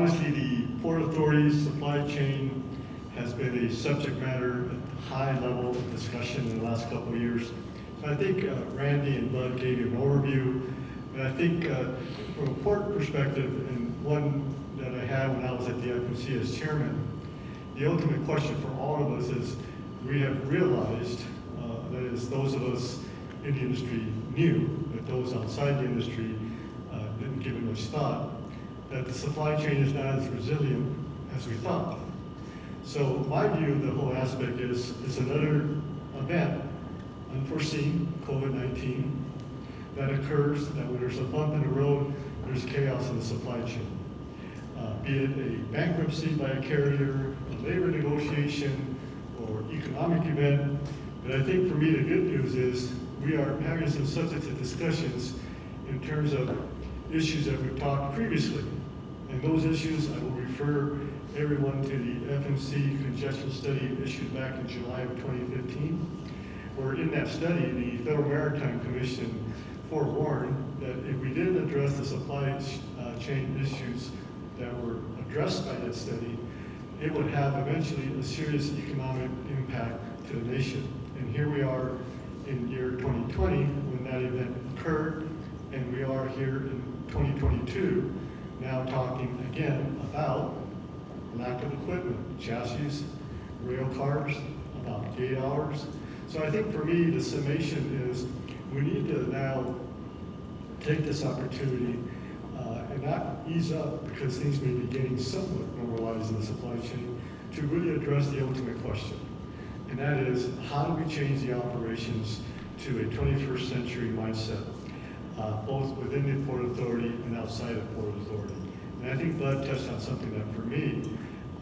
obviously, the Port Authority's supply chain has been a subject matter at high level of discussion in the last couple of years. So I think Randy and Bud gave you an overview. And I think from a port perspective, and one that I had when I was at the FMC as chairman, the ultimate question for all of us is we have realized, that is those of us in the industry knew, but those outside the industry didn't give it much thought, that the supply chain is not as resilient as we thought. So my view of the whole aspect is it's another event, unforeseen, COVID-19, that occurs, that when there's a bump in the road, there's chaos in the supply chain. Be it a bankruptcy by a carrier, a labor negotiation, or economic event. But I think for me the good news is we are having some substantive discussions in terms of issues that we've talked previously. And those issues, I will refer everyone to the FMC congestion study issued back in July of 2015, where in that study, the Federal Maritime Commission forewarned that if we didn't address the supply chain issues that were addressed by that study, it would have eventually a serious economic impact to the nation. And here we are in year 2020 when that event occurred, and we are here in 2022 now talking again about lack of equipment, chassis, rail cars, about gate hours. So I think for me the summation is we need to now take this opportunity and not ease up because things may be getting somewhat normalized in the supply chain to really address the ultimate question. And that is, how do we change the operations to a 21st century mindset, both within the Port Authority and outside of Port Authority? And I think Bud touched on something that for me,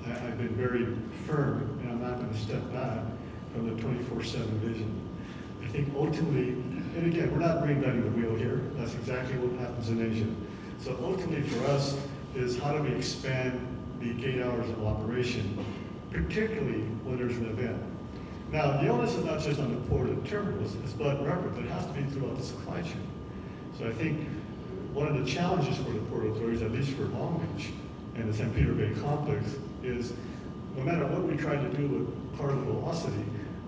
I've been very firm, and I'm not going to step back from the 24/7 vision. I think ultimately, and again, we're not reinventing the wheel here. That's exactly what happens in Asia. So ultimately for us is how do we expand the gate hours of operation, particularly when there's an event. Now, the onus is not just on the port and terminals, as Bud referenced, it has to be throughout the supply chain. So I think one of the challenges for the Port Authorities, at least for Long Beach and the St. Peter Bay complex, is no matter what we try to do with cargo velocity,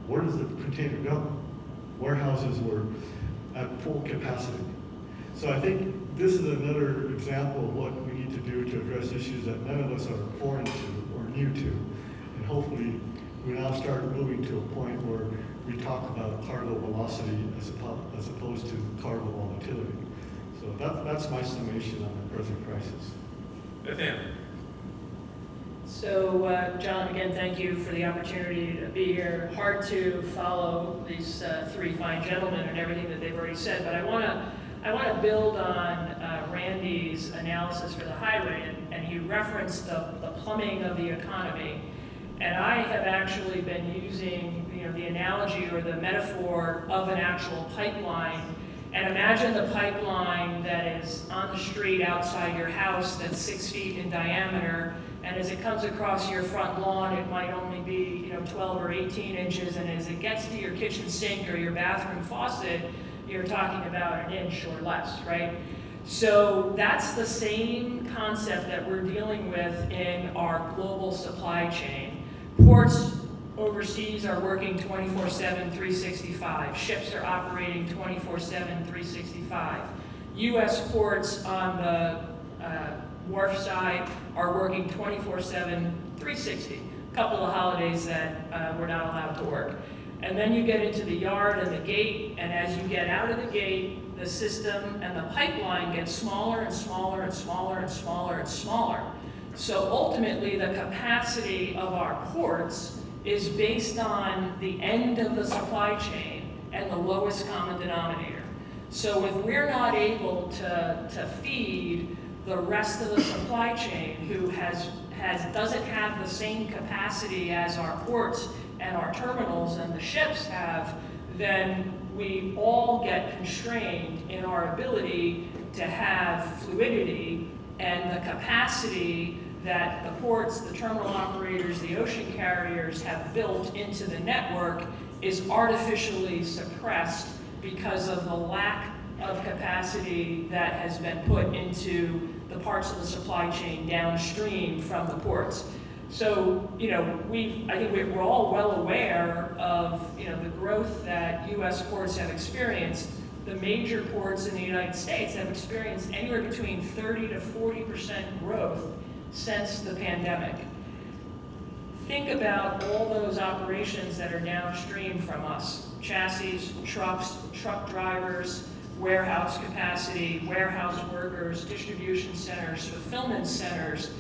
where does the container go? Warehouses were at full capacity. So I think this is another example of what we need to do to address issues that none of us are foreign to or new to. And hopefully we now start moving to a point where we talk about cargo velocity as opposed to cargo volatility. So that's my summation on the present crisis. Bethann. So, John, again, thank you for the opportunity to be here. Hard to follow these three fine gentlemen and everything that they've already said, but I want to build on Randy's analysis for the highway, and he referenced the plumbing of the economy. And I have actually been using, the analogy or the metaphor of an actual pipeline. And imagine the pipeline that is on the street outside your house that's 6 feet in diameter, and as it comes across your front lawn, it might only be 12 or 18 inches, and as it gets to your kitchen sink or your bathroom faucet, you're talking about an inch or less, right? So that's the same concept that we're dealing with in our global supply chain. Ports overseas are working 24/7, 365. Ships are operating 24/7, 365. U.S. ports on the wharf side are working 24/7, 360. A couple of holidays that we're not allowed to work. And then you get into the yard and the gate, and as you get out of the gate, the system and the pipeline gets smaller and smaller and smaller and smaller and smaller. So ultimately, the capacity of our ports is based on the end of the supply chain and the lowest common denominator. So if we're not able to feed the rest of the supply chain, who doesn't have the same capacity as our ports and our terminals and the ships have, then we all get constrained in our ability to have fluidity, and the capacity that the ports, the terminal operators, the ocean carriers have built into the network is artificially suppressed because of the lack of capacity that has been put into the parts of the supply chain downstream from the ports. So, you know, I think we're all well aware of, you know, the growth that U.S. ports have experienced. The major ports in the United States have experienced anywhere between 30 to 40% growth since the pandemic. Think about all those operations that are downstream from us: chassis, trucks, truck drivers, warehouse capacity, warehouse workers, distribution centers, fulfillment centers,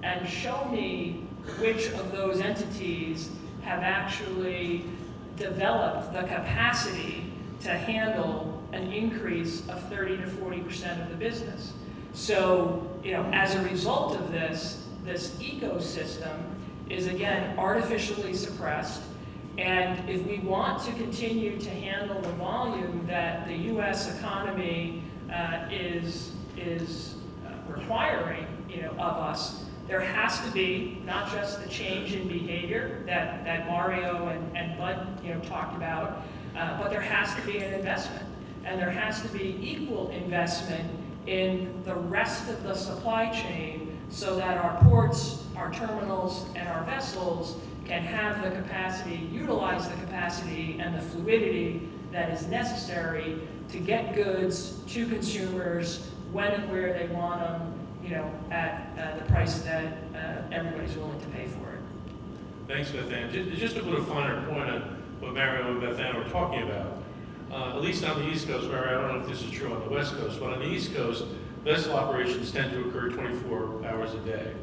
and show me which of those entities have actually developed the capacity to handle an increase of 30 to 40% of the business. So, you know, as a result of this ecosystem is again artificially suppressed. And if we want to continue to handle the volume that the U.S. economy is requiring, you know, of us, there has to be not just the change in behavior that Mario and Bud, you know, talked about, but there has to be an investment, and there has to be equal investment in the rest of the supply chain so that our ports, our terminals, and our vessels can have the capacity, utilize the capacity and the fluidity that is necessary to get goods to consumers when and where they want them, you know, at the price that everybody's willing to pay for it. Thanks, Bethann. Just to put a finer point on what Mario and Bethann were talking about, at least on the East Coast, Mario, I don't know if this is true on the West Coast, but on the East Coast, vessel operations tend to occur 24 hours a day.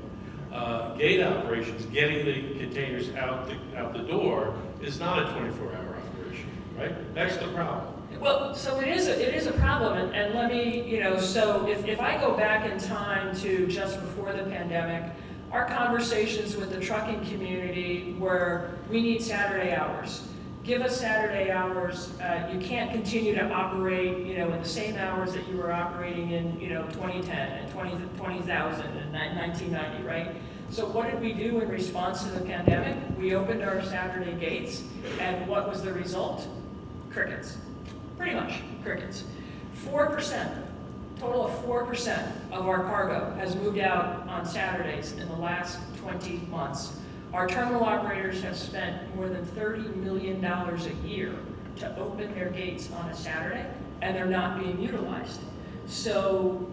Gate operations, getting the containers out the door, is not a 24-hour operation, right? That's the problem. Well, so it is a problem, and let me, you know, so if I go back in time to just before the pandemic, our conversations with the trucking community were, we need Saturday hours. Give us Saturday hours. You can't continue to operate, you know, in the same hours that you were operating in, you know, 2010 and 20,000 and 1990, right? So what did we do in response to the pandemic? We opened our Saturday gates, and what was the result? Crickets. Pretty much, crickets. 4%, total of 4% of our cargo has moved out on Saturdays in the last 20 months. Our terminal operators have spent more than $30 million a year to open their gates on a Saturday, and they're not being utilized. So,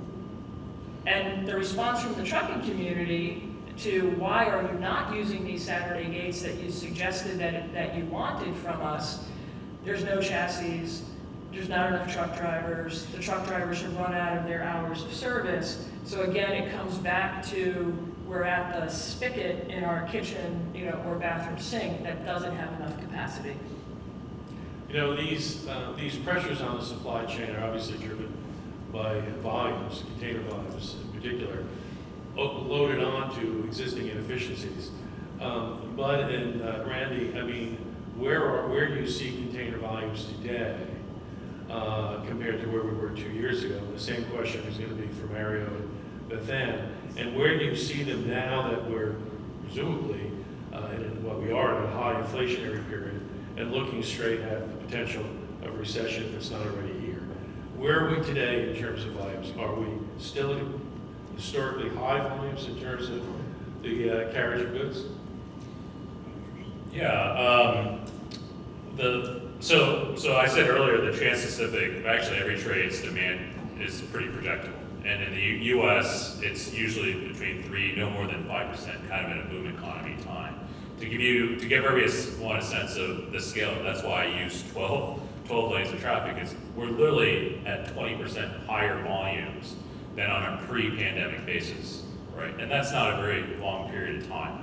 and the response from the trucking community to why are you not using these Saturday gates that you suggested that you wanted from us, there's no chassis, there's not enough truck drivers, the truck drivers have run out of their hours of service. So again, it comes back to we're at the spigot in our kitchen, you know, or bathroom sink that doesn't have enough capacity. You know, these pressures on the supply chain are obviously driven by volumes, container volumes in particular, loaded onto existing inefficiencies. Bud and Randy, I mean, where do you see container volumes today compared to where we were 2 years ago? The same question is going to be for Mario and Bethann. And where do you see them now that we're presumably we are in a high inflationary period and looking straight at the potential of recession if it's not already here? Where are we today in terms of volumes? Are we still at historically high volumes in terms of the carriage of goods? Yeah. So I said earlier the Trans-Pacific, actually every trade's demand is pretty projectable. And in the U.S., it's usually between 3, no more than 5%, kind of in a boom economy time. To give everybody a sense of the scale, that's why I use 12 lanes of traffic, is we're literally at 20% higher volumes than on a pre-pandemic basis, right? And that's not a very long period of time.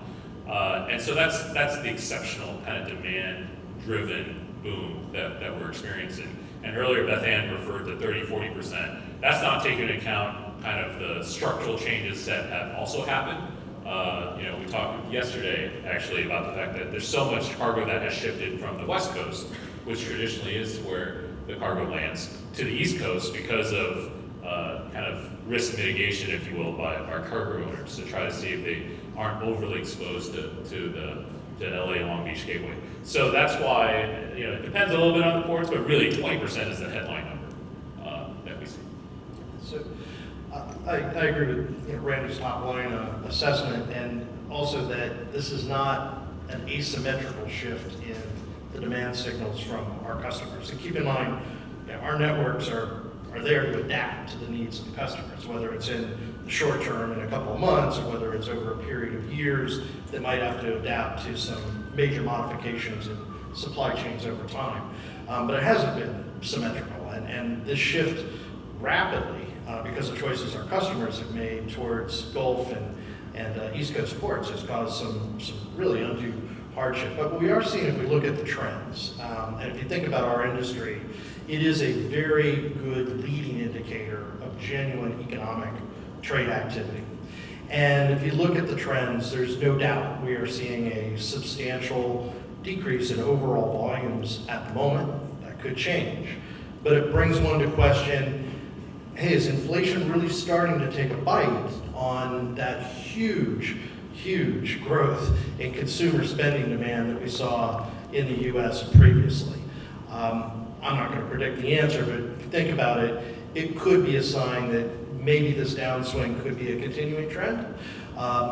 And so that's the exceptional kind of demand-driven boom that we're experiencing. And earlier Bethann referred to 30-40%. That's not taking into account kind of the structural changes that have also happened. We talked yesterday actually about the fact that there's so much cargo that has shifted from the West Coast, which traditionally is where the cargo lands, to the East Coast because of kind of risk mitigation, if you will, by our cargo owners to try to see if they aren't overly exposed to the LA Long Beach Gateway. So that's why, it depends a little bit on the ports, but really 20% is the headline number that we see. So I agree with Randy's top line assessment, and also that this is not an asymmetrical shift in the demand signals from our customers. And keep in mind, our networks are there to adapt to the needs of the customers, whether it's in the short term in a couple of months, or whether it's over a period of years that might have to adapt to some major modifications in supply chains over time. But it hasn't been symmetrical, and this shift rapidly, because of choices our customers have made towards Gulf and East Coast ports, has caused some really undue hardship. But what we are seeing, if we look at the trends, and if you think about our industry, it is a very good leading indicator of genuine economic trade activity. And if you look at the trends, there's no doubt we are seeing a substantial decrease in overall volumes at the moment. That could change. But it brings one to question, hey, is inflation really starting to take a bite on that huge growth in consumer spending demand that we saw in the U.S. previously? I'm not going to predict the answer, but if you think about it, it could be a sign that maybe this downswing could be a continuing trend.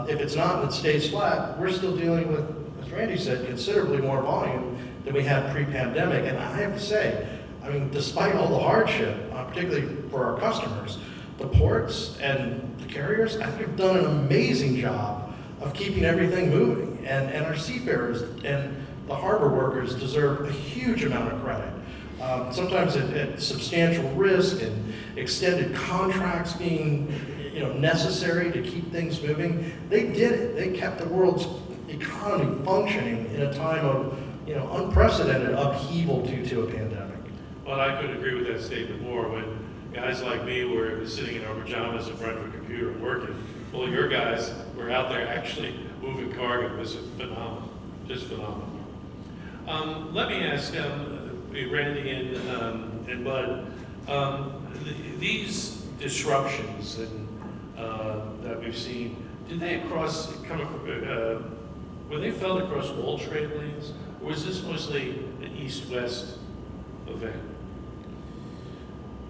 If it's not and it stays flat, we're still dealing with, as Randy said, considerably more volume than we had pre-pandemic. And I have to say, I mean, despite all the hardship, particularly for our customers, the ports and the carriers, I think have done an amazing job of keeping everything moving. And our seafarers and the harbor workers deserve a huge amount of credit. Sometimes at substantial risk and extended contracts being necessary to keep things moving. They did it. They kept the world's economy functioning in a time of unprecedented upheaval due to a pandemic. Well, I could agree with that statement more. When guys like me were sitting in our pajamas in front of a computer and working, well, your guys were out there actually moving cargo. It was phenomenal, just phenomenal. Let me ask Randy and Bud, these disruptions that we've seen, were they felt across all trade lanes, or was this mostly an east-west event?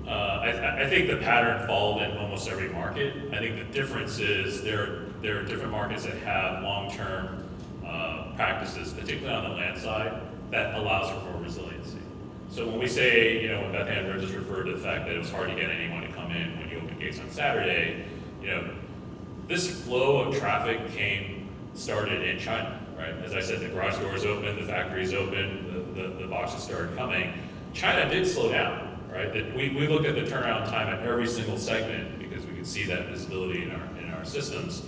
I think the pattern followed in almost every market. I think the difference is there are different markets that have long-term practices, particularly on the land side, that allows for more resiliency. So when we say, when Bethann just referred to the fact that it was hard to get anyone to come in when you open gates on Saturday, this flow of traffic started in China, right? As I said, the garage doors open, the factories open, the boxes started coming. China did slow down, right? We looked at the turnaround time at every single segment because we could see that visibility in our systems.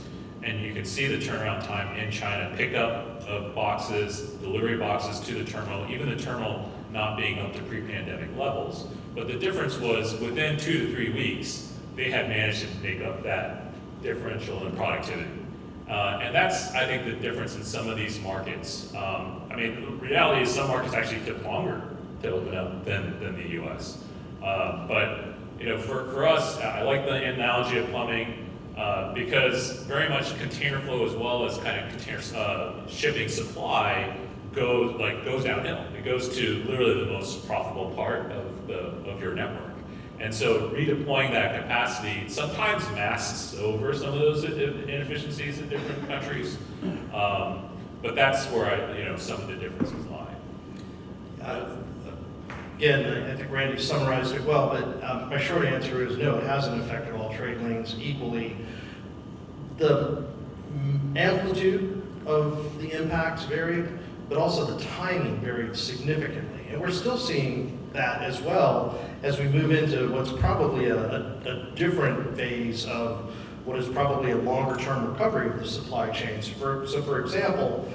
And you could see the turnaround time in China, pickup of boxes, delivery boxes to the terminal, even the terminal not being up to pre-pandemic levels. But the difference was within 2 to 3 weeks, they had managed to make up that differential in productivity. And that's, I think, the difference in some of these markets. The reality is some markets actually took longer to open up than the US. But for us, I like the analogy of plumbing because very much container flow as well as kind of container shipping supply goes downhill. It goes to literally the most profitable part of your network. And so redeploying that capacity sometimes masks over some of those inefficiencies in different countries. But that's where some of the differences lie. Again, I think Randy summarized it well, but my short answer is no, it hasn't affected all trade lanes equally. The amplitude of the impacts varied, but also the timing varied significantly. And we're still seeing that as well as we move into what's probably a different phase of what is probably a longer-term recovery of the supply chains. So for example,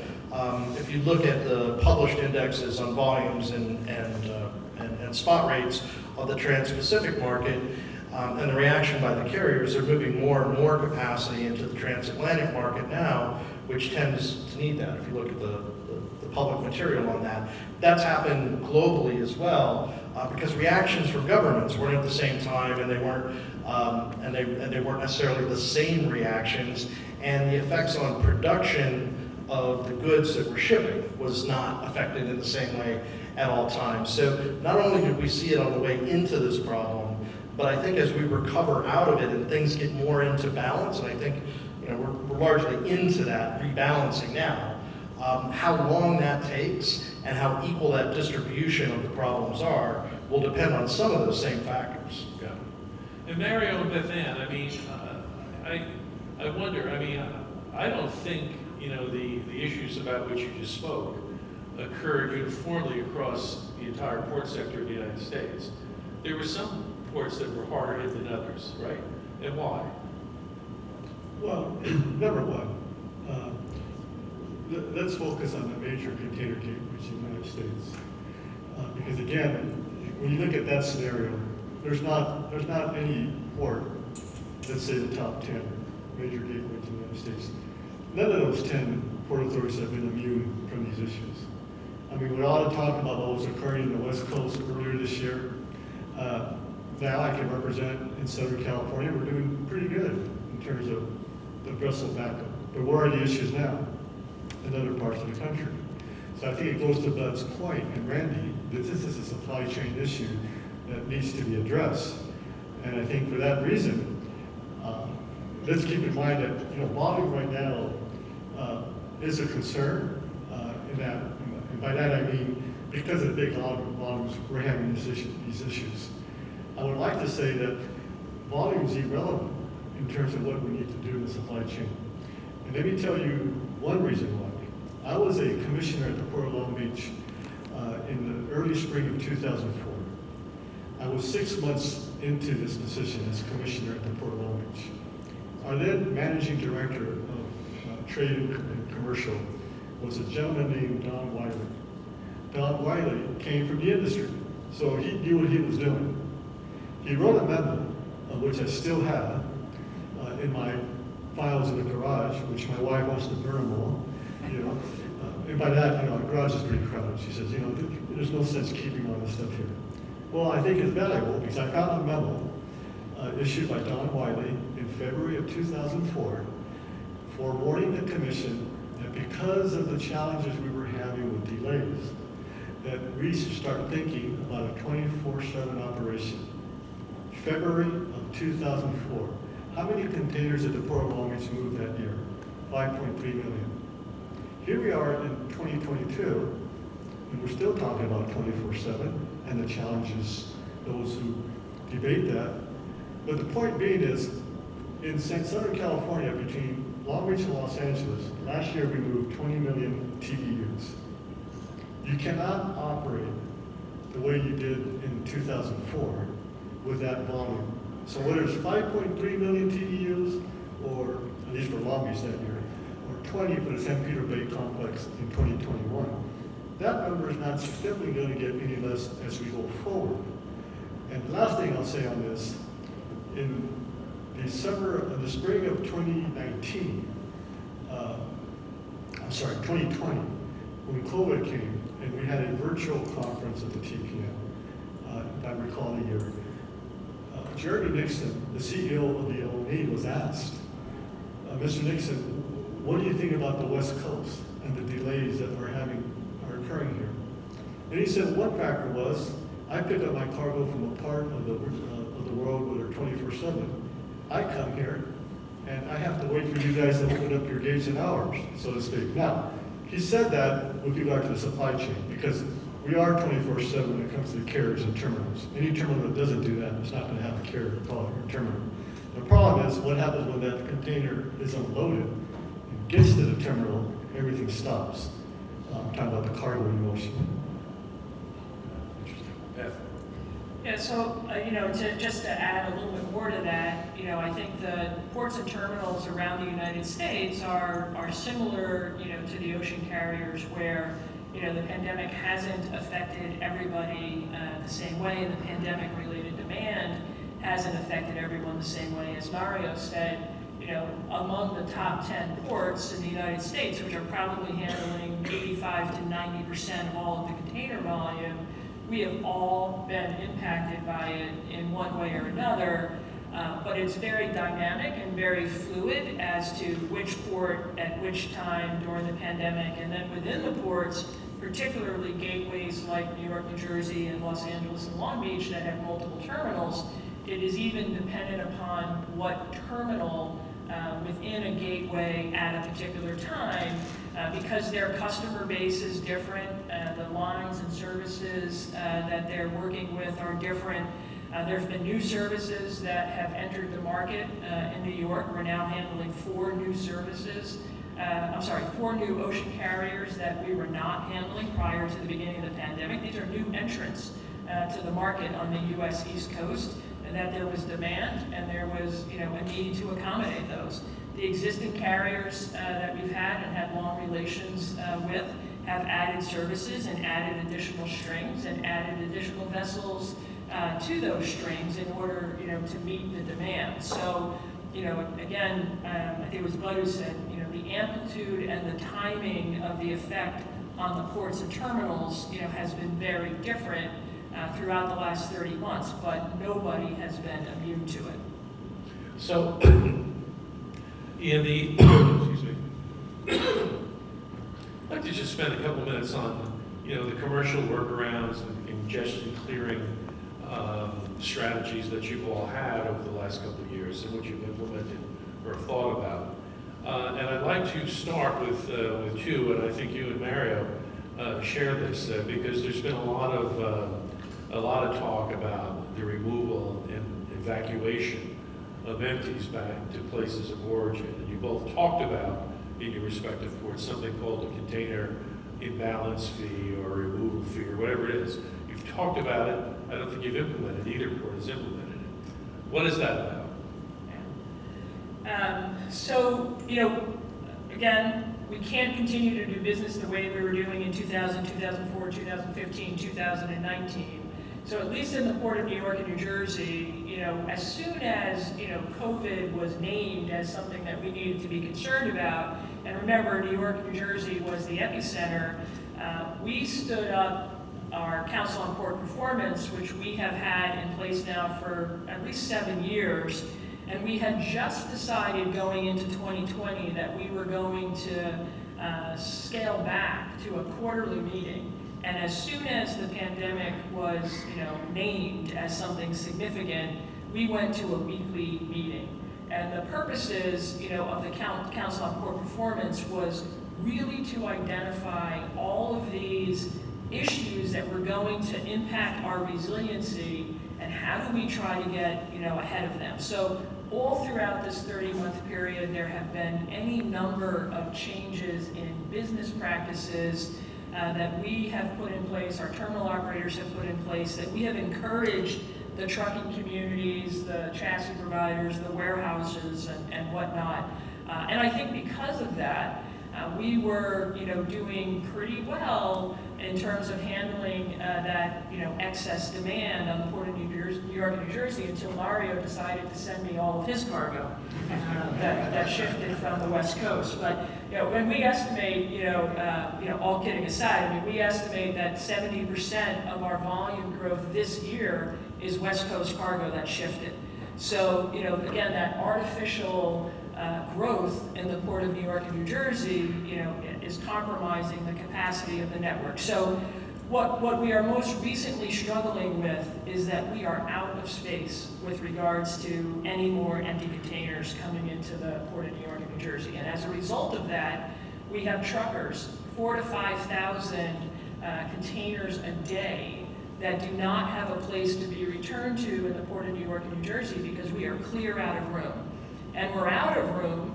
if you look at the published indexes on volumes and spot rates of the Trans-Pacific market, and the reaction by the carriers, they're moving more and more capacity into the transatlantic market now, which tends to need that. If you look at the public material on that, that's happened globally as well, because reactions from governments weren't at the same time, and they weren't they weren't necessarily the same reactions, and the effects on production of the goods that we're shipping was not affected in the same way at all times. So not only did we see it on the way into this problem, But I think as we recover out of it and things get more into balance, and I think we're largely into that rebalancing now, how long that takes and how equal that distribution of the problems are will depend on some of those same factors. Yeah. And Mario and Bethann, I mean, I wonder, I mean, I don't think, the issues about which you just spoke occurred uniformly across the entire port sector of the United States. There were some ports that were harder hit than others, right? And why? Well, number one, let's focus on the major container gateways in the United States. Because again, when you look at that scenario, there's not any port, let's say the top 10 major gateways in the United States. None of those 10 port authorities have been immune from these issues. I mean, we ought to talk about what was occurring in the West Coast earlier this year. Now I can represent in Southern California, we're doing pretty good in terms of the vessel backup. But where are the issues now in other parts of the country? So I think it goes to Bud's point, and Randy, that this is a supply chain issue that needs to be addressed. And I think for that reason, let's keep in mind that volume right now is a concern in that, and by that I mean because of the big volumes, we're having these issues. I would like to say that volume is irrelevant in terms of what we need to do in the supply chain. And let me tell you one reason why. I was a commissioner at the Port of Long Beach in the early spring of 2004. I was 6 months into this position as commissioner at the Port of Long Beach. Our then managing director of trade and commercial was a gentleman named Don Wiley. Don Wiley came from the industry, so he knew what he was doing. He wrote a memo, which I still have in my files in the garage, which my wife wants to burn them all. And by that, the garage is pretty crowded. She says, there's no sense keeping all this stuff here. Well, I think it's valuable because I found a memo issued by Don Wiley in February of 2004, forewarning the commission that because of the challenges we were having with delays, that we should start thinking about a 24/7 operation. February of 2004. How many containers did the Port of Long Beach move that year? 5.3 million. Here we are in 2022, and we're still talking about 24/7 and the challenges, those who debate that. But the point being is, in Southern California, between Long Beach and Los Angeles, last year we moved 20 million TEUs. You cannot operate the way you did in 2004 with that volume. So whether it's 5.3 million TEUs, or at least for Long Beach that year, or 20 for the San Pedro Bay complex in 2021, that number is not simply going to get any less as we go forward. And the last thing I'll say on this, in the spring of 2019, 2020, when COVID came, and we had a virtual conference at the TPM, if I recall the year, Jeremy Nixon, the CEO of the LNE, was asked, Mr. Nixon, what do you think about the West Coast and the delays that are occurring here? And he said one factor was, I pick up my cargo from a part of the world where they're 24/7. I come here, and I have to wait for you guys to open up your gates and hours, so to speak. Now, he said that with regard to the supply chain, because we are 24/7 when it comes to the carriers and terminals. Any terminal that doesn't do that is not going to have a carrier call it your terminal. The problem is what happens when that container is unloaded and gets to the terminal, everything stops. I'm talking about the cargo in motion. Beth? Yeah, so, just to add a little bit more to that, I think the ports and terminals around the United States are similar, to the ocean carriers where, the pandemic hasn't affected everybody the same way, and the pandemic-related demand hasn't affected everyone the same way. As Mario said, among the top 10 ports in the United States, which are probably handling 85 to 90% of all of the container volume, we have all been impacted by it in one way or another, but it's very dynamic and very fluid as to which port at which time during the pandemic, and then within the ports, particularly gateways like New York, New Jersey, and Los Angeles and Long Beach that have multiple terminals, It is even dependent upon what terminal within a gateway at a particular time, because their customer base is different, the lines and services that they're working with are different. There's been new services that have entered the market in New York. We're now handling 4 new services. 4 new ocean carriers that we were not handling prior to the beginning of the pandemic. These are new entrants to the market on the U.S. East Coast, and that there was demand and there was, a need to accommodate those. The existing carriers that we've had and had long relations with have added services and added additional strings and added additional vessels to those strings in order, to meet the demand. So, again, I think it was Bud who said, the amplitude and the timing of the effect on the ports and terminals, has been very different throughout the last 30 months, but nobody has been immune to it. So, in the, excuse me, I'd like to just spend a couple minutes on, the commercial workarounds and congestion clearing strategies that you've all had over the last couple of years and what you've implemented or thought about. And I'd like to start with you, and I think you and Mario share this because there's been a lot of talk about the removal and evacuation of empties back to places of origin. And you both talked about in your respective ports something called a container imbalance fee or removal fee or whatever it is. You've talked about it. I don't think you've implemented it. Either port has implemented it. What is that about? So, again, we can't continue to do business the way we were doing in 2000, 2004, 2015, 2019. So at least in the Port of New York and New Jersey, as soon as, COVID was named as something that we needed to be concerned about, and remember, New York and New Jersey was the epicenter, we stood up our Council on Port Performance, which we have had in place now for at least 7 years. And we had just decided going into 2020 that we were going to scale back to a quarterly meeting. And as soon as the pandemic was, named as something significant, we went to a weekly meeting. And the purposes, of the Council on Port Performance was really to identify all of these issues that were going to impact our resiliency and how do we try to get, ahead of them. So all throughout this 30-month period, there have been any number of changes in business practices that we have put in place, our terminal operators have put in place, that we have encouraged the trucking communities, the chassis providers, the warehouses, and whatnot. And I think because of that, we were, doing pretty well in terms of handling that, excess demand on the Port of New York and New Jersey until Mario decided to send me all of his cargo that shifted from the West Coast. But, when we estimate, all kidding aside, we estimate that 70% of our volume growth this year is West Coast cargo that shifted. So, again, that artificial growth in the Port of New York and New Jersey, is compromising the capacity of the network. So what we are most recently struggling with is that we are out of space with regards to any more empty containers coming into the Port of New York and New Jersey. And as a result of that, we have truckers, 4,000 to 5,000 containers a day that do not have a place to be returned to in the Port of New York and New Jersey because we are clear out of room. And we're out of room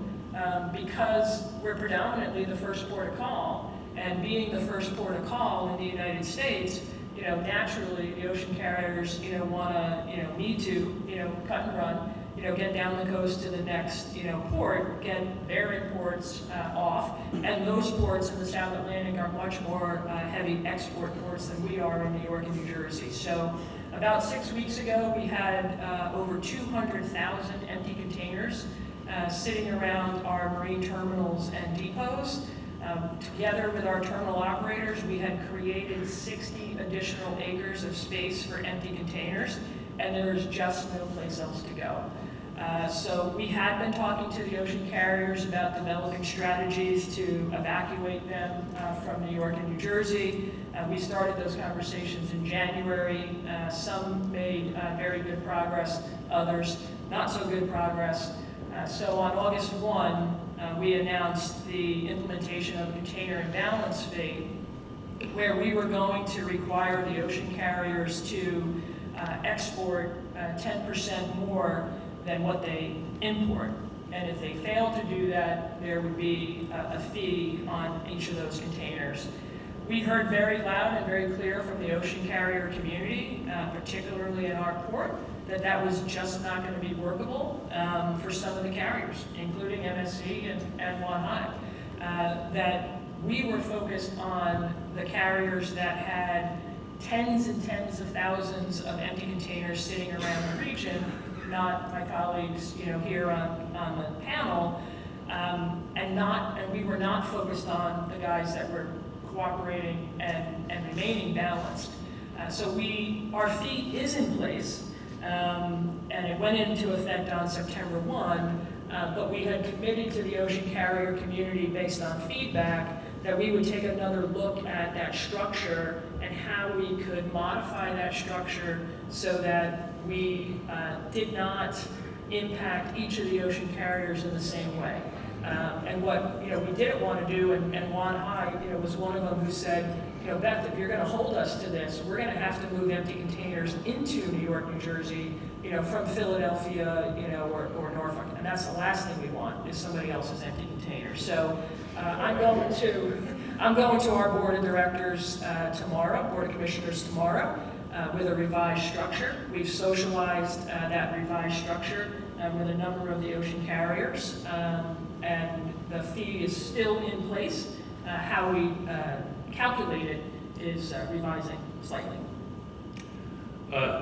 because we're predominantly the first port of call. And being the first port of call in the United States, naturally the ocean carriers, need to, cut and run, get down the coast to the next, port, get their imports off. And those ports in the South Atlantic are much more heavy export ports than we are in New York and New Jersey. So about 6 weeks ago, we had over 200,000 empty containers sitting around our marine terminals and depots. Together with our terminal operators, we had created 60 additional acres of space for empty containers, and there is just no place else to go. So we had been talking to the ocean carriers about developing strategies to evacuate them from New York and New Jersey. We started those conversations in January. Some made very good progress, others not so good progress. So on August 1, we announced the implementation of a container imbalance fee, where we were going to require the ocean carriers to export 10% more than what they import. And if they failed to do that, there would be a fee on each of those containers. We heard very loud and very clear from the ocean carrier community, particularly in our port, that that was just not going to be workable for some of the carriers, including MSC and Wanhai. That we were focused on the carriers that had tens and tens of thousands of empty containers sitting around the region, not my colleagues, here on the panel, and we were not focused on the guys that were cooperating and remaining balanced. So our fee is in place, and it went into effect on September 1, but we had committed to the ocean carrier community based on feedback that we would take another look at that structure and how we could modify that structure so that we did not impact each of the ocean carriers in the same way. And what we didn't want to do, and Wanhai was one of them who said, Beth, if you're going to hold us to this, we're going to have to move empty containers into New York, New Jersey, from Philadelphia, or Norfolk, and that's the last thing we want is somebody else's empty container. So I'm going to our board of directors tomorrow, board of commissioners tomorrow, with a revised structure. We've socialized that revised structure with a number of the ocean carriers, and the fee is still in place. How we calculate it is revising slightly.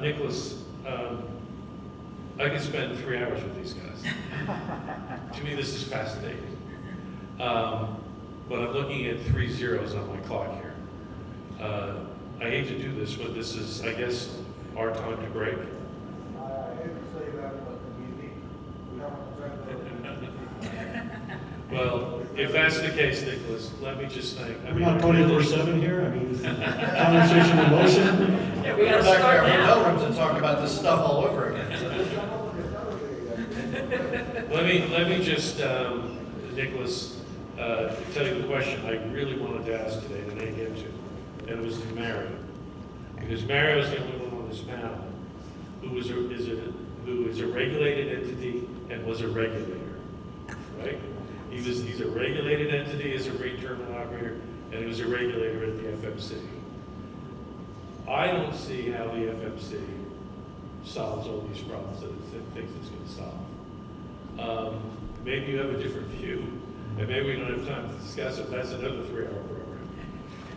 Nicholas, I could spend 3 hours with these guys. To me, this is fascinating. But I'm looking at 3 zeros on my clock here. I hate to do this, but this is, I guess, our time to break. I hate to say that, but we haven't said Well, if that's the case, Nicholas, let me just think. We're not 24/7 here. I mean, is the conversation in motion? Yeah, we We're gotta back start in our now. hotel rooms and talk about this stuff all over again. Let me just, Nicholas, tell you the question I really wanted to ask today that I didn't get to, and it was to Mario. Because Mario is the only one on this panel who is a regulated entity and was a regulator, right? He's a regulated entity as a marine terminal operator, and he was a regulator at the FMC. I don't see how the FMC solves all these problems that it thinks it's going to solve. Maybe you have a different view, and maybe we don't have time to discuss it. That's another 3-hour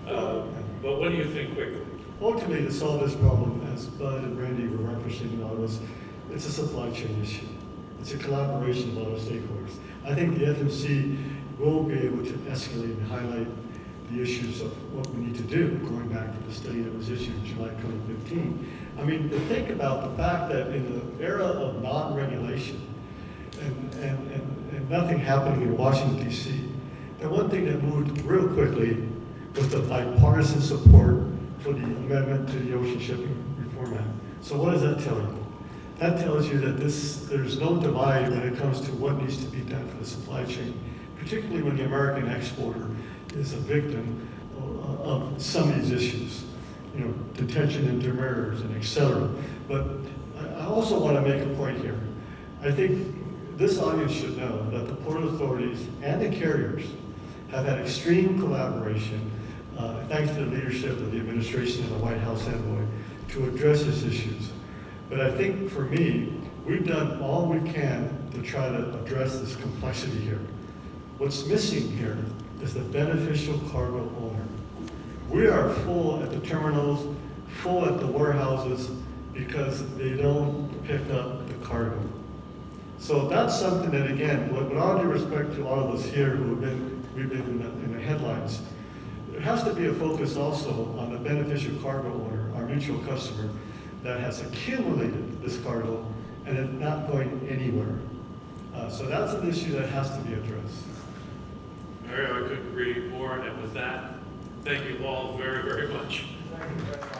program. But what do you think quickly? Ultimately, to solve this problem, as Bud and Randy were referencing, it's a supply chain issue. It's a collaboration of other stakeholders. I think the FMC will be able to escalate and highlight the issues of what we need to do, going back to the study that was issued in July 2015. I mean, to think about the fact that in the era of non-regulation and nothing happening in Washington, D.C., the one thing that moved real quickly was the bipartisan support for the amendment to the Ocean Shipping Reform Act. So what does that tell you? That tells you that there's no divide when it comes to what needs to be done for the supply chain, particularly when the American exporter is a victim of some of these issues, detention and demurrers and et cetera. But I also want to make a point here. I think this audience should know that the port authorities and the carriers have had extreme collaboration, thanks to the leadership of the administration and the White House envoy, to address these issues. But I think for me, we've done all we can to try to address this complexity here. What's missing here is the beneficial cargo owner. We are full at the terminals, full at the warehouses, because they don't pick up the cargo. So that's something that, again, with all due respect to all of us here who we've been in the headlines, there has to be a focus also on the beneficial cargo owner, our mutual customer, that has accumulated this cargo and it's not going anywhere. So that's an issue that has to be addressed. Mario, I couldn't agree more, and with that, thank you all very, very much. Thank you.